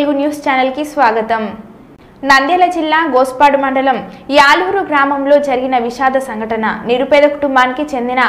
Telugu news channel కి స్వాగతం। నంద్యాల జిల్లా గోస్పాడు మండలం యాలూరు గ్రామంలో జరిగిన విషాద సంఘటన నిరుపేద కుటుంబానికి చెందిన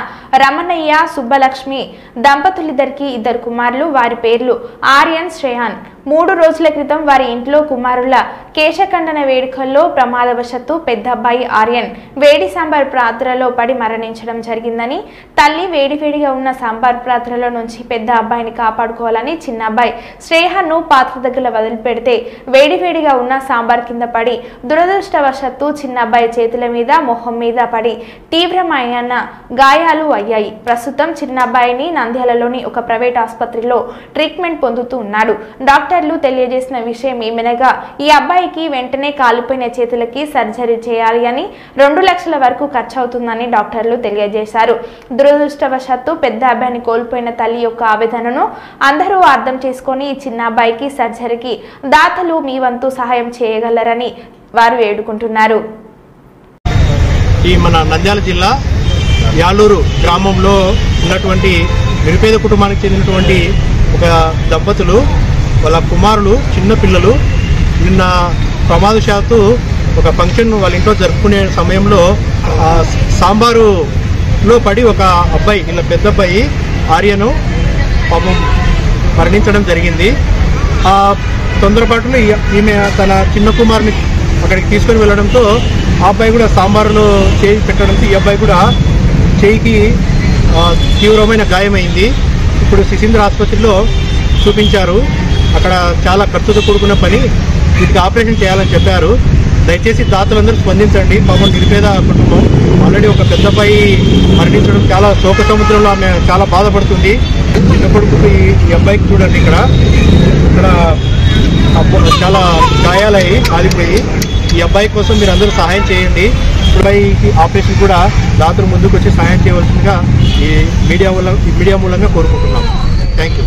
రమణయ్య సుబ్బలక్ష్మి దంపతులిద్దరికి ఇద్దరు కుమారులు వారి పేర్లు ఆర్యన్ శ్రేయాన్ 3 రోజుల క్రితం వారి ఇంట్లో కుమారుల కేశఖండన వేడుకల్లో ప్రమాదవశత్తు పెద్ద అబ్బాయి ఆర్యన్ వేడి సాంబార్ పాత్రలో పడి మరణించడం జరిగిందని తల్లి వేడివేడిగా ఉన్న సాంబార్ పాత్రలో నుంచి పెద్ద అబ్బాయిని కాపాడుకోవాలని చిన్న అబ్బాయి శ్రేయాన్ను పాత్ర దగ్గర వదిలిపెడితే వేడివేడిగా ఉన్న సాంబార్ కింద పడి దురదృష్టవశత్తు చిన్న అబ్బాయి చేతుల మీద మొహం మీద పడి తీవ్రమైన గాయాలు అయ్యాయి। ప్రస్తుతం చిన్న అబ్బాయిని నంద్యాలలోని ఒక ప్రైవేట్ ఆసుపత్రిలో ట్రీట్మెంట్ పొందుతూ ఉన్నాడు। డాక్టర్లు తెలియజేసిన విషయం ఏమనగా ఈ అబ్బాయికి వెంటనే కాలిపోయిన చేతులకి సర్జరీ చేయాలి అని 2 లక్షల వరకు ఖర్చు అవుతుందని డాక్టర్లు తెలియజేశారు। దురదృష్టవశత్తు పెద్ద అబ్బాయిని కోల్పోయిన తల్లి యొక్క ఆవేదనను అందరూ అర్థం చేసుకొని ఈ చిన్న అబ్బాయికి సర్జరీకి దాతలు మీ వంతు సహాయం చేయగలరని వారు వేడుకుంటున్నారు। ఈ మన నంద్యాల జిల్లా యాలూరు గ్రామంలో ఉన్నటువంటి నిరుపేద కుటుంబానికి చెందినటువంటి ఒక దంపతులు వాళ్ళ కుమారులు చిన్న పిల్లలు నిన్న ప్రమాదశాత్తు ఒక ఫంక్షన్ వాళ్ళ ఇంట్లో జరుపుకునే సమయంలో సాంబారులో పడి ఒక అబ్బాయి ఇలా పెద్ద అబ్బాయి ఆర్యను పాపం మరణించడం జరిగింది। ఆ తొందరపాటులో ఈమె తన చిన్న కుమారుని అక్కడికి తీసుకొని వెళ్ళడంతో ఆ అబ్బాయి కూడా సాంబారులో చేయి పెట్టడంతో ఈ అబ్బాయి కూడా చేయికి తీవ్రమైన గాయమైంది। ఇప్పుడు సిసింద్ర ఆసుపత్రిలో చూపించారు। అక్కడ చాలా ఖర్చుతో కూడుకున్న పని, వీటికి ఆపరేషన్ చేయాలని చెప్పారు। దయచేసి దాతలందరూ స్పందించండి। పాపం నిరుపేద కుటుంబం ఆల్రెడీ ఒక పెద్ద అబ్బాయి మరణించడం చాలా శోక సముద్రంలో ఆమె చాలా బాధపడుతుంది। చిన్న కొడుకు ఈ అబ్బాయికి చూడండి ఇక్కడ చాలా గాయాలయ్యి కాలిపోయి ఈ అబ్బాయి కోసం మీరు అందరూ సహాయం చేయండి। అబ్బాయికి ఆపరేషన్ కూడా దాతలు ముందుకు వచ్చి సహాయం చేయవలసిందిగా ఈ మీడియా మూలంగా కోరుకుంటున్నాం। Thank you.